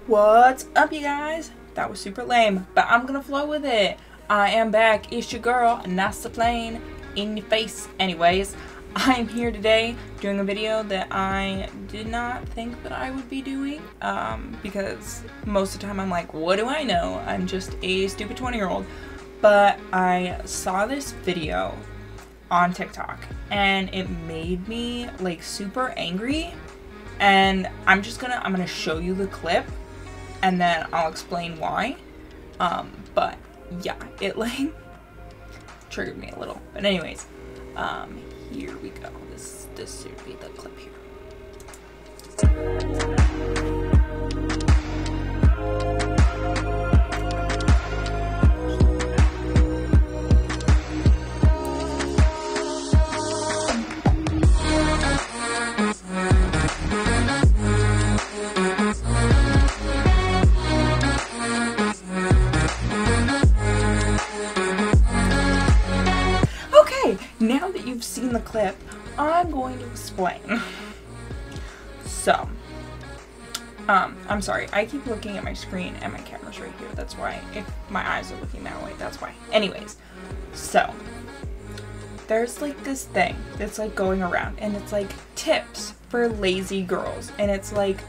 What's up, you guys? That was super lame, but I'm gonna flow with it. I am back. It's your girl, Nasa Plane, in your face. Anyways, I'm here today doing a video that I did not think that I would be doing, because most of the time I'm like, what do I know? I'm just a stupid 20-year-old. But I saw this video on TikTok, and it made me like super angry. And I'm gonna show you the clip, and then I'll explain why. But yeah, it like triggered me a little. But anyways, here we go. This should be the clip here. Now that you've seen the clip, I'm going to explain. So, I'm sorry, I keep looking at my screen and my camera's right here. That's why, if my eyes are looking that way, that's why. Anyways, so, there's like this thing that's like going around, and it's like tips for lazy girls. And it's like,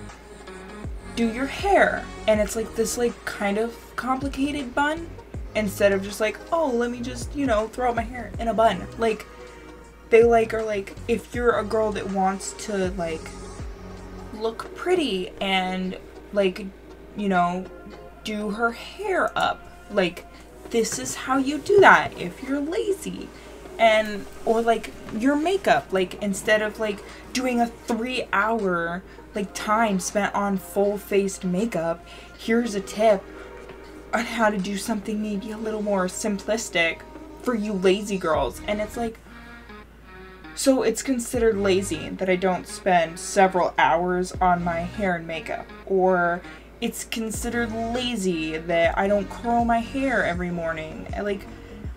do your hair. And it's like this like kind of complicated bun. Instead of just like, oh, let me just, you know, throw out my hair in a bun. Like, they like are like, if you're a girl that wants to like look pretty and like, you know, do her hair up, like, this is how you do that if you're lazy. And or like your makeup, like instead of like doing a 3-hour like time spent on full-faced makeup, here's a tip on how to do something maybe a little more simplistic for you lazy girls. And it's like, so it's considered lazy that I don't spend several hours on my hair and makeup, or it's considered lazy that I don't curl my hair every morning. Like,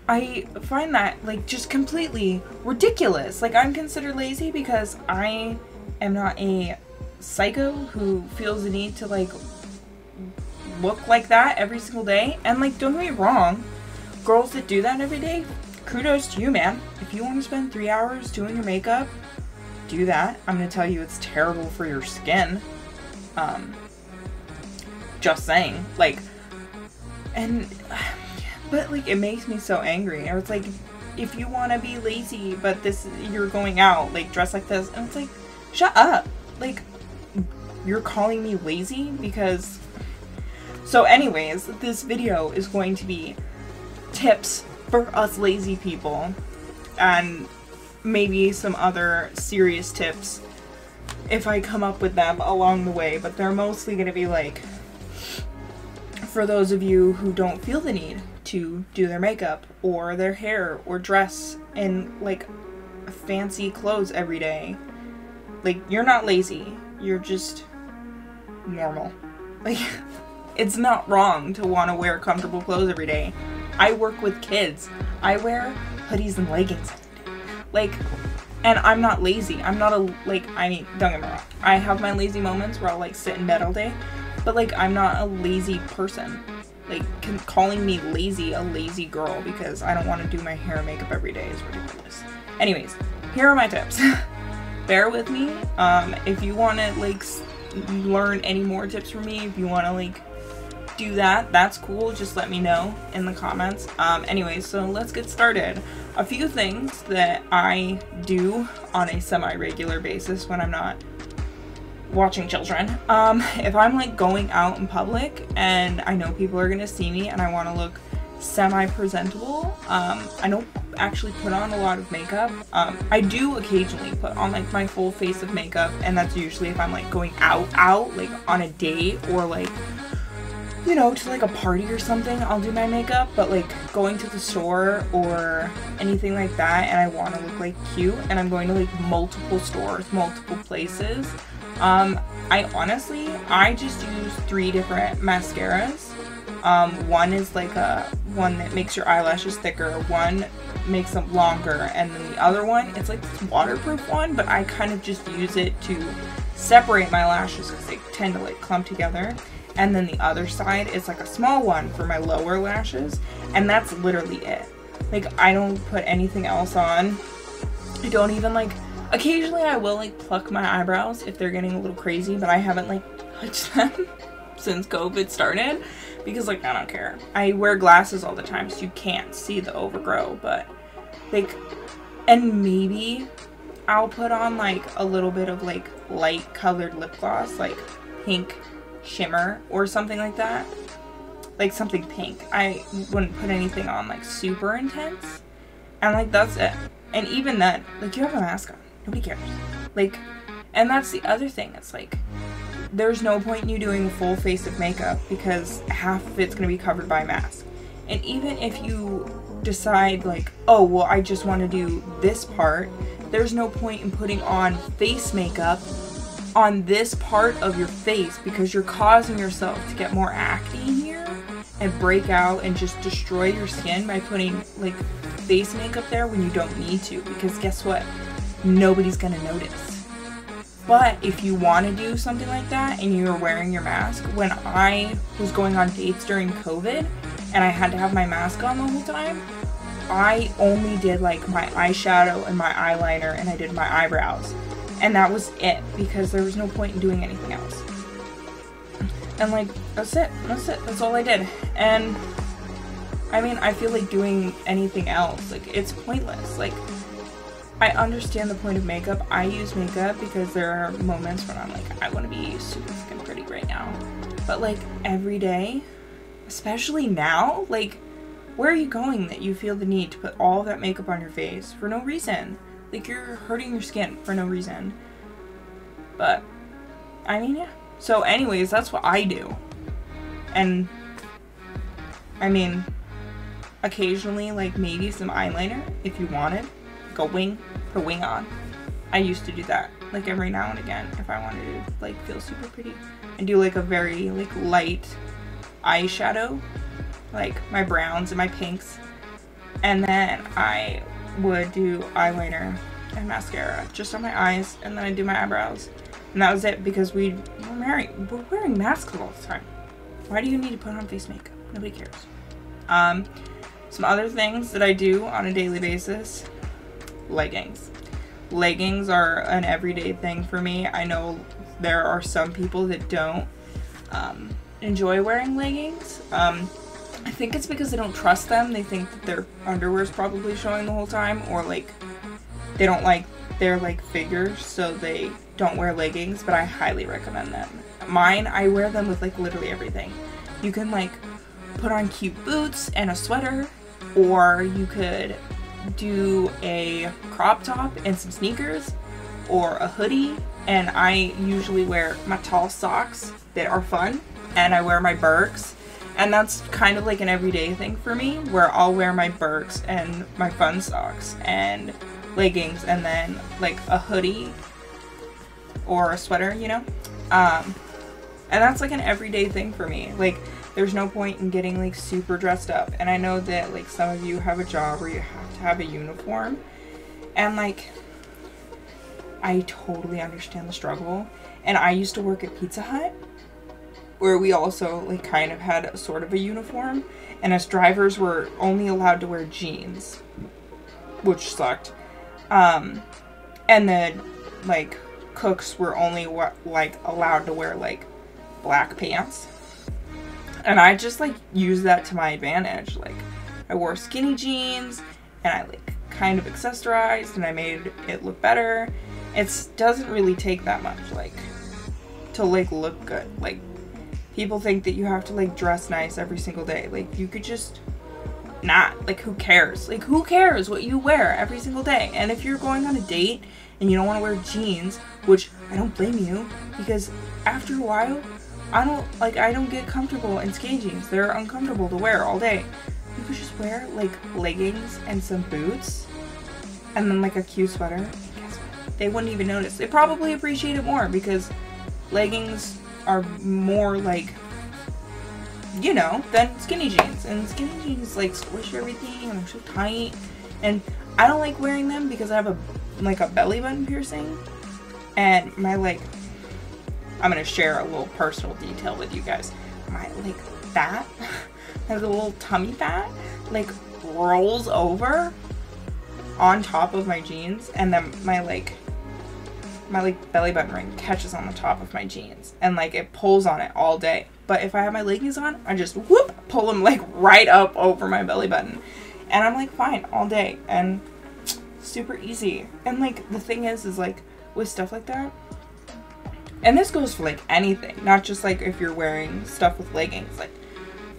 I find that like just completely ridiculous. Like, I'm considered lazy because I am not a psycho who feels the need to like look like that every single day. And like, don't get me wrong, girls that do that every day, kudos to you, man. If you want to spend 3 hours doing your makeup, do that. I'm gonna tell you, it's terrible for your skin. Just saying. Like, and but like, it makes me so angry. Or it's like, if you want to be lazy but you're going out like dressed like this, and it's like, shut up. Like, you're calling me lazy because... So anyways, this video is going to be tips for us lazy people, and maybe some other serious tips if I come up with them along the way, but they're mostly going to be like for those of you who don't feel the need to do their makeup or their hair or dress in like fancy clothes every day. Like, you're not lazy, you're just normal. Like, it's not wrong to want to wear comfortable clothes every day. I work with kids. I wear hoodies and leggings every day. Like, and I'm not lazy. I'm not I mean, don't get me wrong. I have my lazy moments where I'll like sit in bed all day, but like, I'm not a lazy person. Like, calling me lazy, a lazy girl, because I don't want to do my hair and makeup every day is ridiculous. Anyways, here are my tips. Bear with me. If you want to like learn any more tips from me, if you want to like do that, that's cool. Just let me know in the comments. Anyways, so let's get started. A few things that I do on a semi-regular basis when I'm not watching children. If I'm like going out in public and I know people are gonna see me and I want to look semi-presentable, I don't actually put on a lot of makeup. I do occasionally put on like my full face of makeup, and that's usually if I'm like going out like on a date or like, you know, to like a party or something, I'll do my makeup. But like going to the store or anything like that and I want to look like cute and I'm going to like multiple stores, multiple places, I just use 3 different mascaras. One is like one that makes your eyelashes thicker, one makes them longer, and then the other one, it's like this waterproof one, but I kind of just use it to separate my lashes because they tend to like clump together. and then the other side is like a small one for my lower lashes, and that's literally it. Like, I don't put anything else on. I don't even like, occasionally I will like pluck my eyebrows if they're getting a little crazy, but I haven't like touched them since COVID started because like I don't care. I wear glasses all the time so you can't see the overgrow, but like, and maybe I'll put on like a little bit of like light colored lip gloss, like pink shimmer or something like that. Like something pink. I wouldn't put anything on like super intense. And like that's it. And even then, like you have a mask on. Nobody cares. Like, and that's the other thing. It's like, there's no point in you doing a full face of makeup because half of it's going to be covered by a mask. And even if you decide like, oh, well, I just want to do this part, there's no point in putting on face makeup on this part of your face because you're causing yourself to get more acne here and break out and just destroy your skin by putting like face makeup there when you don't need to, because guess what? Nobody's gonna notice. But if you want to do something like that and you're wearing your mask, when I was going on dates during COVID and I had to have my mask on the whole time, I only did like my eyeshadow and my eyeliner and I did my eyebrows. And that was it, because there was no point in doing anything else. And like, that's it. That's all I did. And I mean, I feel like doing anything else, like, it's pointless. Like, I understand the point of makeup. I use makeup because there are moments when I'm like, I want to be super freaking pretty right now. But like, every day, especially now, like, where are you going that you feel the need to put all of that makeup on your face for no reason? Like, you're hurting your skin for no reason. But, I mean, yeah. So anyways, that's what I do. And, I mean, occasionally, like, maybe some eyeliner, if you wanted. Like a wing, put a wing on. I used to do that, like, every now and again, if I wanted to, like, feel super pretty. And do, like, a very, like, light eyeshadow. Like, my browns and my pinks. And then I would do eyeliner and mascara just on my eyes, and then I do my eyebrows, and that was it, because we're wearing masks all the time. Why do you need to put on face makeup? Nobody cares. Some other things that I do on a daily basis: leggings. Leggings are an everyday thing for me. I know there are some people that don't enjoy wearing leggings. I think it's because they don't trust them. They think that their underwear is probably showing the whole time, or like they don't like their like figures, so they don't wear leggings, but I highly recommend them. Mine, I wear them with like literally everything. You can like put on cute boots and a sweater, or you could do a crop top and some sneakers, or a hoodie, and I usually wear my tall socks that are fun, and I wear my Birks. And that's kind of like an everyday thing for me, where I'll wear my Birks and my fun socks and leggings, and then like a hoodie or a sweater, you know? And that's like an everyday thing for me. Like, there's no point in getting like super dressed up. And I know that like some of you have a job where you have to have a uniform, and like, I totally understand the struggle. And I used to work at Pizza Hut, where we also like kind of had a sort of a uniform, and us drivers were only allowed to wear jeans, which sucked. And then like cooks were only allowed to wear like black pants. And I just like used that to my advantage. Like, I wore skinny jeans and I like kind of accessorized and I made it look better. It doesn't really take that much like to like look good. Like, people think that you have to like dress nice every single day. Like, you could just not. Like, who cares? Like, who cares what you wear every single day? And if you're going on a date and you don't want to wear jeans, which I don't blame you, because after a while, I don't get comfortable in skinny jeans. They're uncomfortable to wear all day. You could just wear like leggings and some boots and then like a cute sweater. Guess what? They wouldn't even notice. They probably appreciate it more, because leggings are more like, you know, than skinny jeans. And skinny jeans like squish everything and they're so tight. And I don't like wearing them because I have a belly button piercing. And my like, I'm gonna share a little personal detail with you guys. my like fat, the little tummy fat, like rolls over on top of my jeans, and then my belly button ring catches on the top of my jeans, and like it pulls on it all day. But if I have my leggings on, I just whoop, pull them like right up over my belly button, and I'm like fine all day, and super easy. And like the thing is like with stuff like that, and this goes for like anything, not just like if you're wearing stuff with leggings, like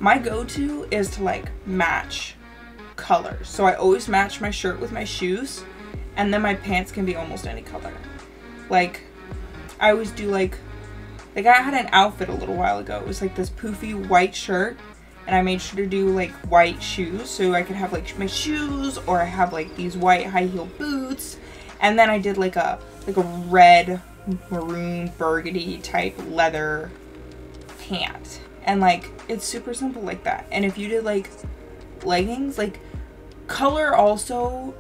my go-to is to like match colors. So I always match my shirt with my shoes, and then my pants can be almost any color. Like I always do like I had an outfit a little while ago. It was like this poofy white shirt, and I made sure to do like white shoes so I could have like my shoes, or I have like these white high heel boots, and then I did like a red maroon burgundy type leather pant, and like it's super simple like that. And if you did like leggings, like color also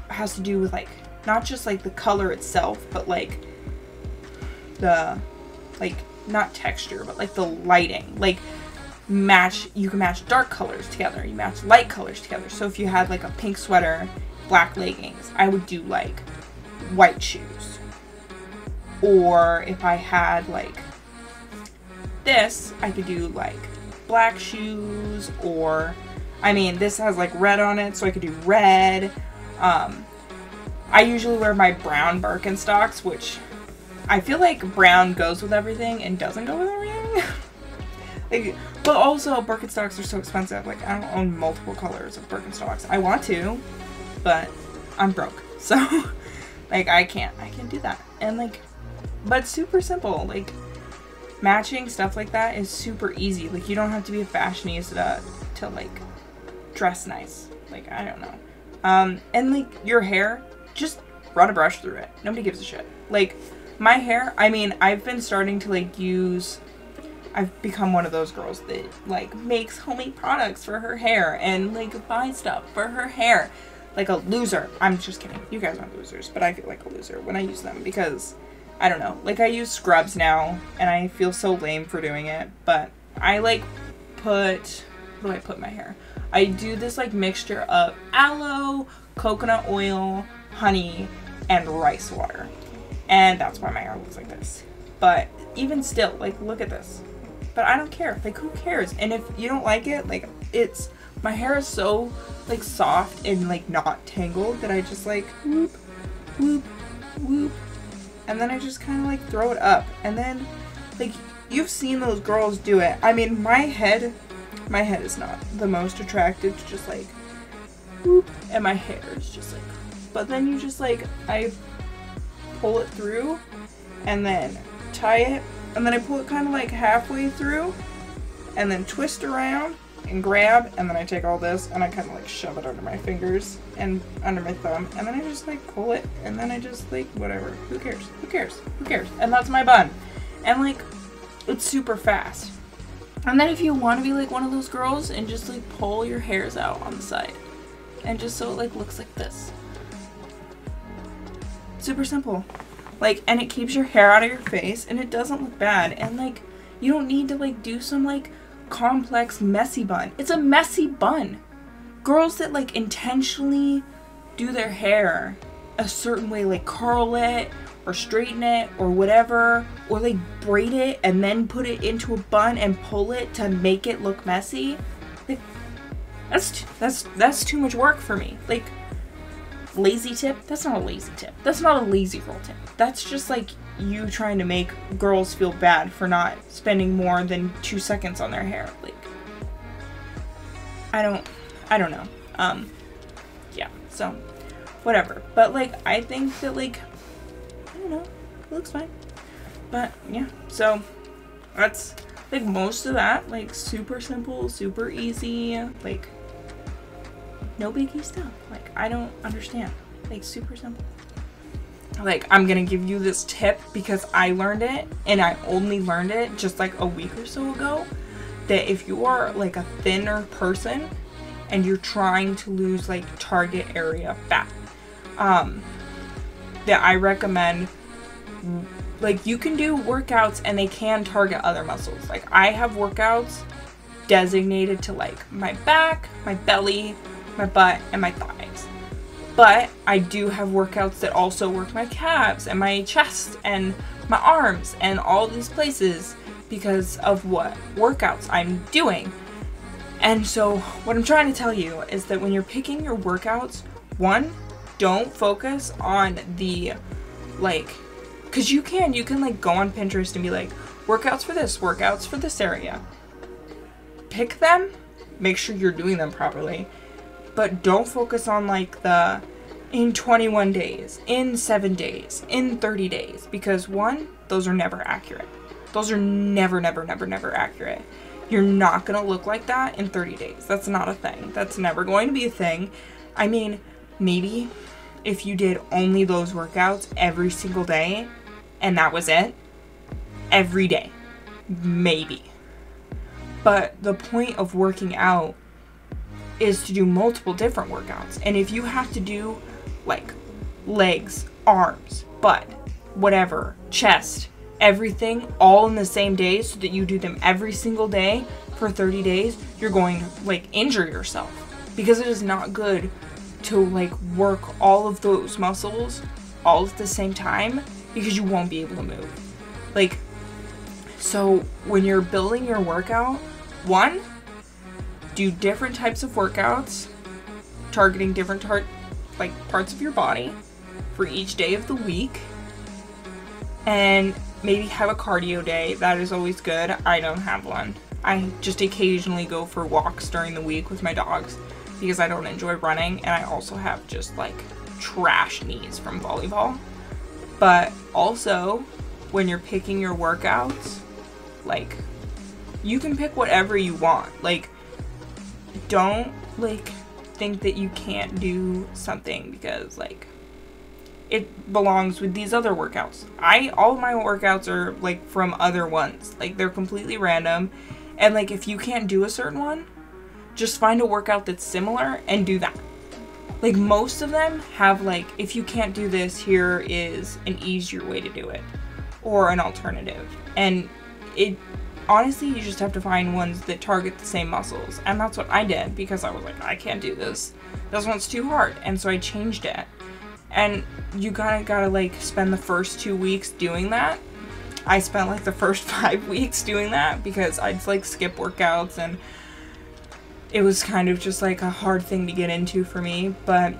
has to do with like not just like the color itself, but like the like not texture, but like the lighting. Like you can match dark colors together, you match light colors together. So if you had like a pink sweater, black leggings, I would do like white shoes. Or if I had like this, I could do like black shoes, or I mean this has like red on it, so I could do red. I usually wear my brown Birkenstocks, which I feel like brown goes with everything and doesn't go with everything. Like, but also Birkenstocks are so expensive. Like I don't own multiple colors of Birkenstocks. I want to, but I'm broke, so like I can't do that. And like, but super simple. Like matching stuff like that is super easy. Like you don't have to be a fashionista to like dress nice. Like I don't know. And like your hair, just run a brush through it. Nobody gives a shit. Like my hair, I mean, I've been starting to like I've become one of those girls that like makes homemade products for her hair and like buy stuff for her hair. Like a loser. I'm just kidding. You guys aren't losers, but I feel like a loser when I use them because I don't know. Like I use scrubs now and I feel so lame for doing it, but I like what do I put in my hair? I do this like mixture of aloe, coconut oil, honey, and rice water. And that's why my hair looks like this. But even still, like look at this. But I don't care. Like who cares? And if you don't like it, like my hair is so like soft and like not tangled that I just like whoop, whoop, whoop. And then I just kind of like throw it up. And then like you've seen those girls do it. I mean, my head is not the most attractive to just like whoop, and my hair is just like, but then you just like, I pull it through and then tie it, and then I pull it kind of like halfway through and then twist around and grab, and then I take all this and I kind of like shove it under my fingers and under my thumb, and then I just like pull it, and then I just like whatever, who cares, and that's my bun. And like it's super fast. And then if you want to be like one of those girls and just like pull your hairs out on the side and just so it like looks like this. Super simple. Like, and it keeps your hair out of your face and it doesn't look bad, and like you don't need to like do some like complex messy bun. It's a messy bun. Girls that like intentionally do their hair a certain way, like curl it or straighten it or whatever, or like braid it and then put it into a bun and pull it to make it look messy, like that's too much work for me. Like lazy tip, that's not a lazy tip, that's not a lazy girl tip, that's just like you trying to make girls feel bad for not spending more than 2 seconds on their hair. Like I don't know. Yeah, so whatever. But like I think that like, I don't know, it looks fine. But yeah, so that's like most of that, like super simple, super easy, like no biggie stuff. Like I don't understand, like super simple. Like I'm gonna give you this tip because I learned it, and I only learned it just like a week or so ago, that if you are like a thinner person and you're trying to lose like target area fat, that I recommend like, you can do workouts and they can target other muscles. Like, I have workouts designated to, like, my back, my belly, my butt, and my thighs. But I do have workouts that also work my calves and my chest and my arms and all these places because of what workouts I'm doing. And so what I'm trying to tell you is that when you're picking your workouts, one, don't focus on the, like, because you can like go on Pinterest and be like, workouts for this area. Pick them, make sure you're doing them properly, but don't focus on like the in 21 days, in 7 days, in 30 days, because one, those are never accurate. Those are never accurate. You're not gonna look like that in 30 days. That's not a thing. That's never going to be a thing. I mean, maybe if you did only those workouts every single day and that was it, every day, maybe. But the point of working out is to do multiple different workouts. And if you have to do like legs, arms, butt, whatever, chest, everything all in the same day so that you do them every single day for 30 days, you're going to like injure yourself, because it is not good to like work all of those muscles all at the same time, because you won't be able to move. Like, so when you're building your workout, one, do different types of workouts targeting different parts of your body for each day of the week, and maybe have a cardio day. That is always good. I don't have one. I just occasionally go for walks during the week with my dogs because I don't enjoy running, and I also have just like trash knees from volleyball. But also, when you're picking your workouts, like, you can pick whatever you want. Like, don't like think that you can't do something because like it belongs with these other workouts. All of my workouts are like from other ones. Like, they're completely random. And like, if you can't do a certain one, just find a workout that's similar and do that. Like, most of them have like, if you can't do this, here is an easier way to do it, or an alternative. And it, honestly, you just have to find ones that target the same muscles. And that's what I did, because I was like, I can't do this. This one's too hard. And so I changed it. And you gotta like spend the first 2 weeks doing that. I spent like the first 5 weeks doing that because I'd like skip workouts, and it was kind of just like a hard thing to get into for me. But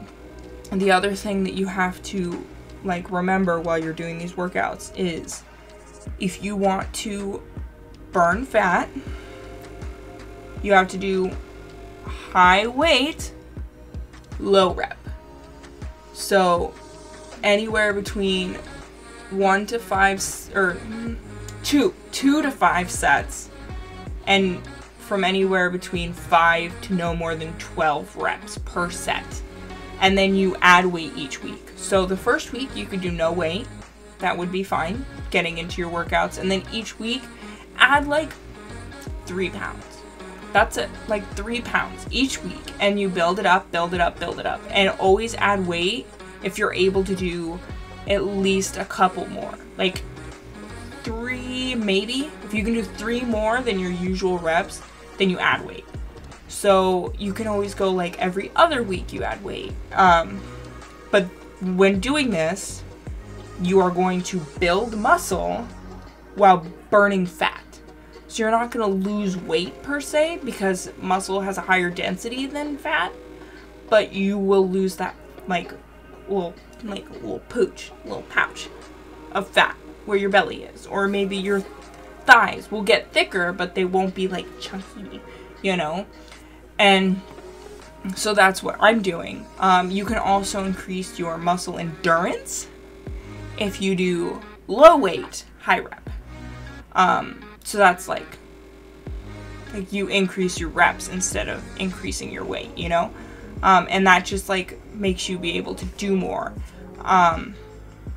the other thing that you have to like remember while you're doing these workouts is, if you want to burn fat, you have to do high weight, low rep. So anywhere between 1 to 5 or 2 to 5 sets, and from anywhere between 5 to no more than 12 reps per set. And then you add weight each week. So the first week you could do no weight. That would be fine, getting into your workouts. And then each week add like 3 pounds. That's it, like 3 pounds each week. And you build it up. And always add weight if you're able to do at least a couple more. Like 3 maybe. If you can do 3 more than your usual reps, then you add weight. So you can always go like every other week you add weight. But when doing this, you are going to build muscle while burning fat. So you're not going to lose weight per se, because muscle has a higher density than fat, but you will lose that like little pouch of fat where your belly is, or maybe your thighs will get thicker, but they won't be like chunky, you know? And so that's what I'm doing. You can also increase your muscle endurance if you do low weight, high rep. So that's like you increase your reps instead of increasing your weight, you know? And that just like makes you be able to do more. I'm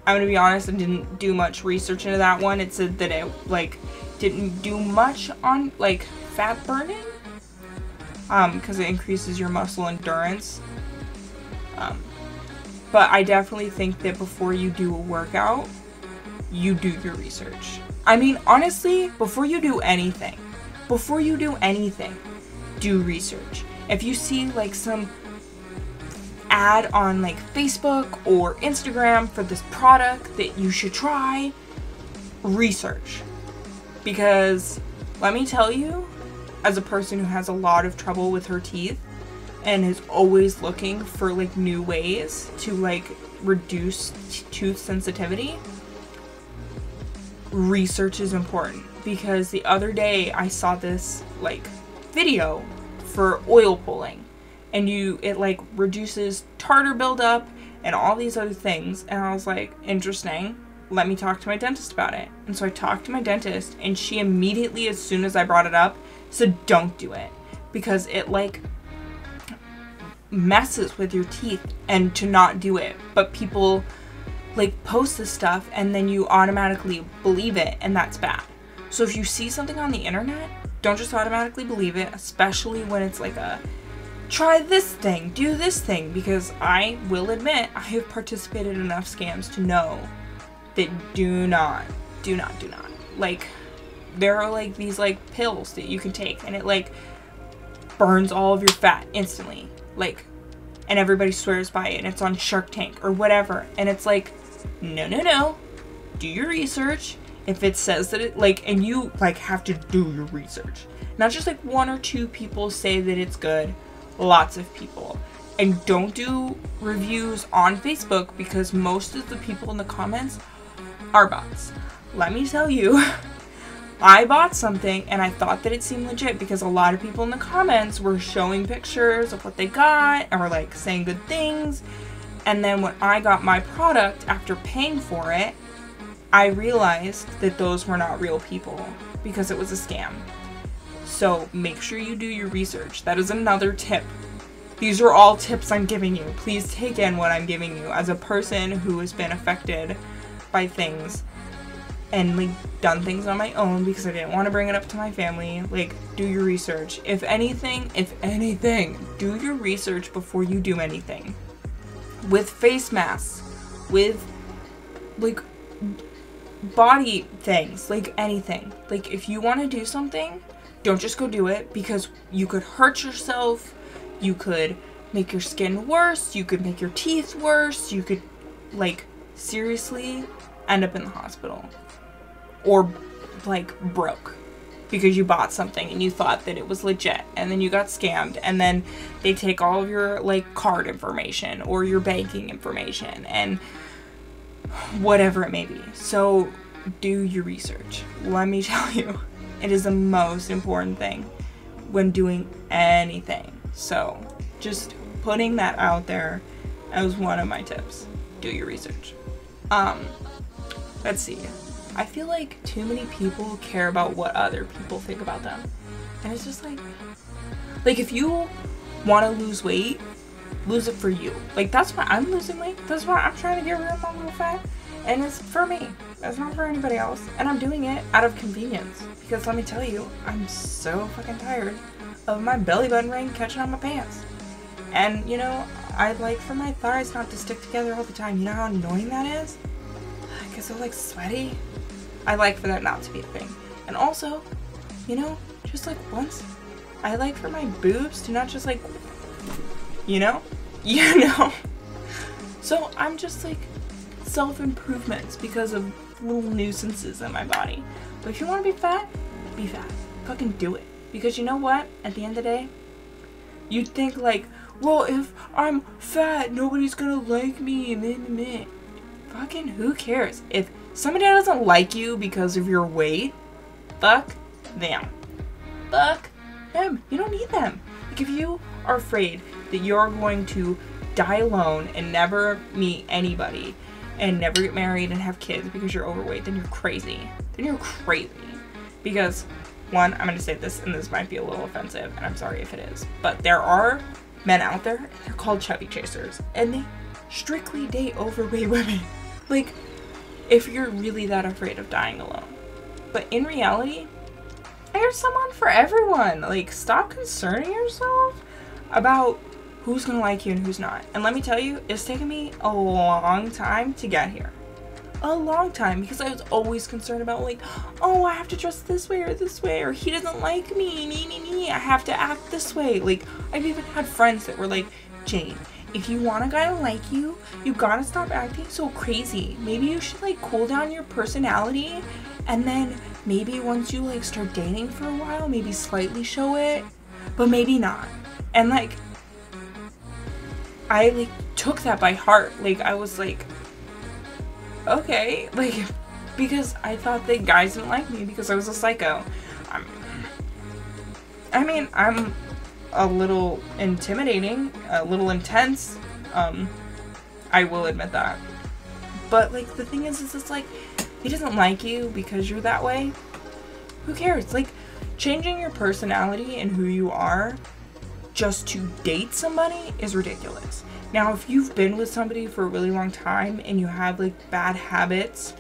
gonna be honest, I didn't do much research into that one. It said that it like didn't do much on like fat burning, because it increases your muscle endurance. But I definitely think that before you do a workout, you do your research. I mean, honestly, before you do anything, do research. If you see like some ad on like Facebook or Instagram for this product that you should try, research. Because let me tell you, as a person who has a lot of trouble with her teeth and is always looking for like new ways to like reduce tooth sensitivity, research is important. Because the other day I saw this like video for oil pulling, and it like reduces tartar buildup and all these other things, and I was like, interesting, let me talk to my dentist about it. And so I talked to my dentist, and she immediately, as soon as I brought it up, said don't do it, because it like messes with your teeth, and to not do it. But people like post this stuff and then you automatically believe it, and that's bad. So if you see something on the internet, don't just automatically believe it, especially when it's like a try this thing, do this thing, because I will admit I have participated in enough scams to know that do not. Like, there are like these like pills that you can take, and it like burns all of your fat instantly, like, and everybody swears by it, and it's on Shark Tank or whatever, and it's like, no, do your research. If it says that it like, and you like have to do your research, not just like one or two people say that it's good, lots of people. And don't do reviews on Facebook, because most of the people in the comments are bots. Let me tell you, I bought something and I thought that it seemed legit because a lot of people in the comments were showing pictures of what they got or like saying good things. And then when I got my product after paying for it, I realized that those were not real people because it was a scam. So make sure you do your research. That is another tip. These are all tips I'm giving you. Please take in what I'm giving you as a person who has been affected by things and like done things on my own because I didn't want to bring it up to my family. Like, do your research. If anything, do your research before you do anything. With face masks, with like body things, like anything. Like, if you want to do something, don't just go do it, because you could hurt yourself, you could make your skin worse, you could make your teeth worse, you could like seriously end up in the hospital, or like broke because you bought something and you thought that it was legit, and then you got scammed, and then they take all of your like card information or your banking information and whatever it may be. So do your research. Let me tell you, it is the most important thing when doing anything. So just putting that out there as one of my tips. Do your research. Let's see. I feel like too many people care about what other people think about them. And it's just like if you want to lose weight, lose it for you. Like, that's why I'm losing weight. That's why I'm trying to get rid of my little fat. And it's for me. It's not for anybody else. And I'm doing it out of convenience. Because let me tell you, I'm so fucking tired of my belly button ring catching on my pants. And, you know, I'd like for my thighs not to stick together all the time. You know how annoying that is? Because they're like sweaty. I like for that not to be a thing. And also, you know, just like once, I like for my boobs to not just like, you know? So I'm just like self-improvements because of little nuisances in my body. But if you want to be fat, be fat. Fucking do it. Because you know what? At the end of the day, you'd think like, well, if I'm fat, nobody's gonna like me. Meh. Fucking who cares? If somebody doesn't like you because of your weight, fuck them. Fuck them. You don't need them. Like, if you are afraid that you're going to die alone and never meet anybody and never get married and have kids because you're overweight, then you're crazy. Because, one, I'm going to say this, and this might be a little offensive, and I'm sorry if it is, but there are men out there, and they're called chubby chasers, and they strictly date overweight women. Like, if you're really that afraid of dying alone. But in reality, there's someone for everyone. Like, stop concerning yourself about who's gonna like you and who's not. And let me tell you, it's taken me a long time to get here. a long time because I was always concerned about like, oh, I have to dress this way, or he doesn't like me, I have to act this way. Like, I've even had friends that were like, Jane, if you want a guy to like you, you gotta stop acting so crazy. Maybe you should like cool down your personality, and then maybe once you like start dating for a while, maybe slightly show it, but maybe not. And like, I like took that by heart. Like, I was like, okay, like, because I thought that guys didn't like me because I was a psycho. I mean, I'm a little intimidating, a little intense. I will admit that. But like, the thing is it's like, he doesn't like you because you're that way. Who cares? Like, changing your personality and who you are just to date somebody is ridiculous. Now, if you've been with somebody for a really long time and you have like bad habits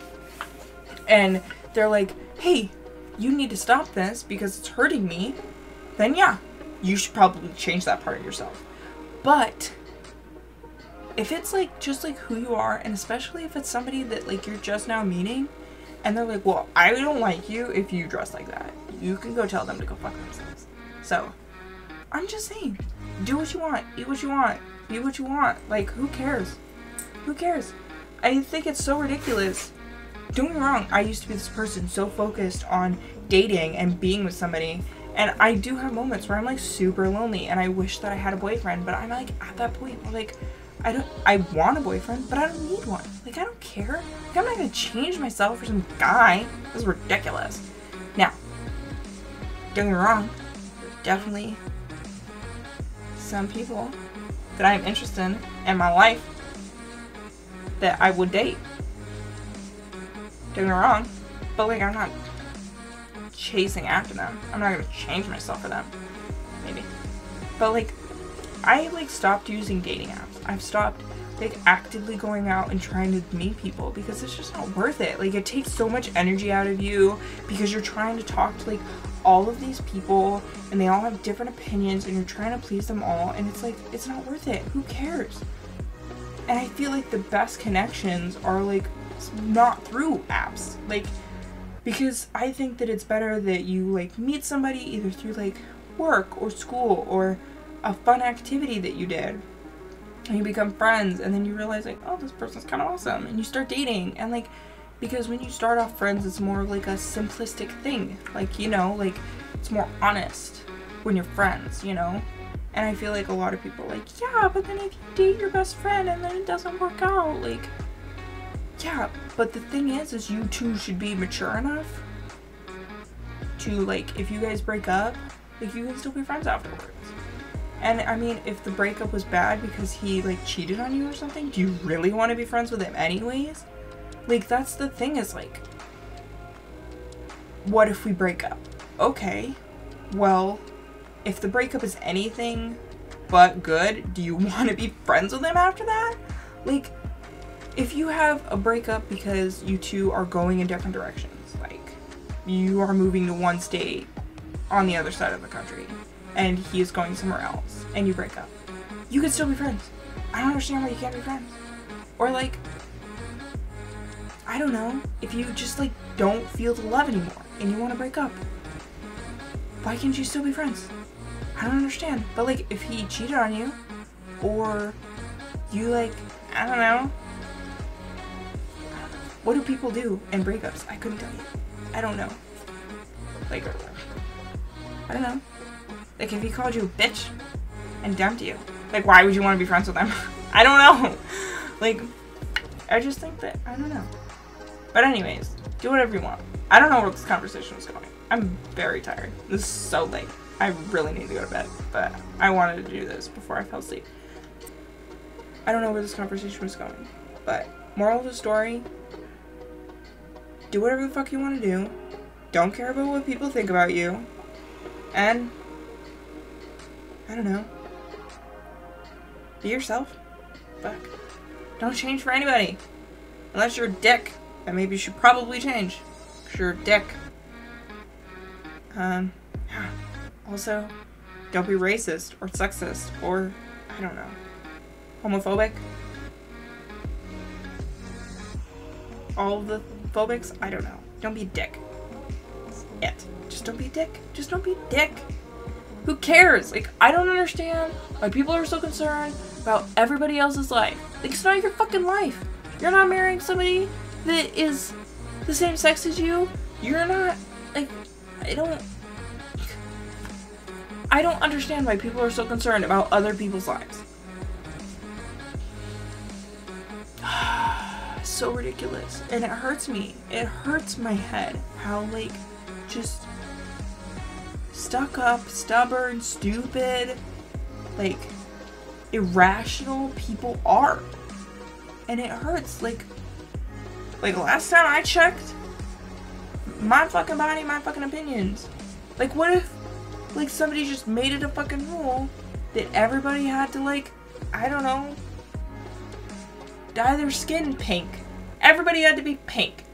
and they're like, hey, you need to stop this because it's hurting me, then yeah, you should probably change that part of yourself. But if it's like just like who you are, and especially if it's somebody that like you're just now meeting and they're like, well, I don't like you if you dress like that, you can go tell them to go fuck themselves. So I'm just saying, do what you want, eat what you want, be what you want. Like, who cares? Who cares? I think it's so ridiculous. Don't get me wrong, I used to be this person so focused on dating and being with somebody, and I do have moments where I'm like super lonely and I wish that I had a boyfriend, but I'm like at that point where like I want a boyfriend, but I don't need one. Like, I don't care. Like, I'm not gonna change myself for some guy. This is ridiculous. Now, don't get me wrong, definitely some people that I'm interested in my life that I would date. Don't get me wrong, but like, I'm not chasing after them. I'm not gonna change myself for them. Maybe. But like, I like stopped using dating apps. I've stopped like actively going out and trying to meet people because it's just not worth it. Like, it takes so much energy out of you because you're trying to talk to like all of these people and they all have different opinions and you're trying to please them all, and it's like, it's not worth it. Who cares? And I feel like the best connections are like not through apps, like, because I think that it's better that you like meet somebody either through like work or school or a fun activity that you did and you become friends, and then you realize like, oh, this person's kind of awesome, and you start dating. And like, because when you start off friends, it's more like a simplistic thing, like, you know, like it's more honest when you're friends, you know. And I feel like a lot of people are like, yeah, but then if you date your best friend and then it doesn't work out, like, yeah, but the thing is you two should be mature enough to like, if you guys break up, like, you can still be friends afterwards. And I mean, if the breakup was bad because he like cheated on you or something, do you really want to be friends with him anyways? Like, that's the thing, is like, what if we break up? Okay, well, if the breakup is anything but good, do you want to be friends with him after that? Like, if you have a breakup because you two are going in different directions, like you are moving to one state on the other side of the country and he is going somewhere else and you break up, you can still be friends. I don't understand why you can't be friends. Or like, I don't know, if you just like don't feel the love anymore and you want to break up, why can't you still be friends? I don't understand. But like, if he cheated on you, or you like, I don't know, what do people do in breakups? I couldn't tell you. I don't know. Like, I don't know. Like, if he called you a bitch and dumped you, like, why would you want to be friends with him? I don't know. Like, I just think that, I don't know. But anyways, do whatever you want. I don't know where this conversation is going. I'm very tired. This is so late. I really need to go to bed, but I wanted to do this before I fell asleep. I don't know where this conversation was going, but moral of the story, do whatever the fuck you want to do. Don't care about what people think about you. And, I don't know, be yourself. Fuck. Don't change for anybody. Unless you're a dick. Then maybe you should probably change. Because you're a dick. Also, don't be racist or sexist or, I don't know, homophobic. all of the phobics, I don't know. Don't be a dick. That's it. Just don't be a dick. Just don't be a dick. Who cares? Like, I don't understand why people are so concerned about everybody else's life. Like, it's not your fucking life. You're not marrying somebody that is the same sex as you. You're not, like, I don't understand why people are so concerned about other people's lives. So ridiculous. And it hurts me. It hurts my head how, like, just stuck up, stubborn, stupid, like, irrational people are. And it hurts. Like last time I checked, my fucking body, my fucking opinions. Like, what if, like, somebody just made it a fucking rule that everybody had to, like, I don't know, dye their skin pink. Everybody had to be pink.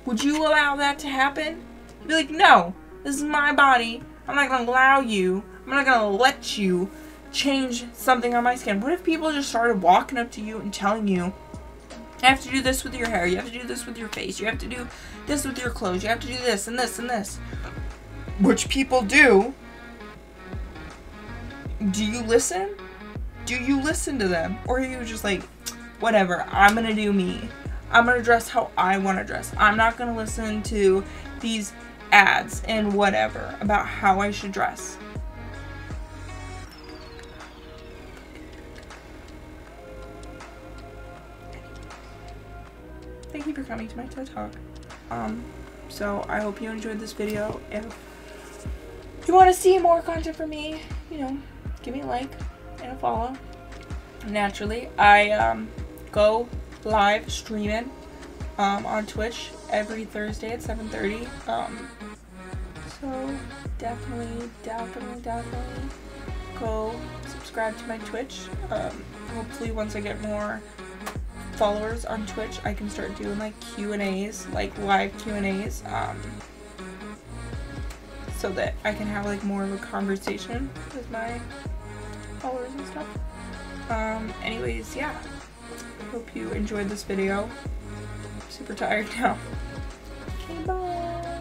Would you allow that to happen? You'd be like, no, this is my body. I'm not gonna allow you. I'm not gonna let you change something on my skin. What if people just started walking up to you and telling you, you have to do this with your hair, you have to do this with your face, you have to do this with your clothes, you have to do this and this and this. Which people do. Do you listen? Do you listen to them? Or are you just like, whatever, I'm gonna do me. I'm gonna dress how I wanna dress. I'm not gonna listen to these ads and whatever about how I should dress. Thank you for coming to my TED Talk. So I hope you enjoyed this video. If you want to see more content from me, you know, give me a like and a follow. Naturally, I go live streaming on Twitch every Thursday at 7:30. So definitely go subscribe to my Twitch. Hopefully once I get more followers on Twitch, I can start doing like Q&As, like live Q&As, so that I can have like more of a conversation with my followers and stuff. Anyways, yeah, hope you enjoyed this video. I'm super tired now. Okay, bye.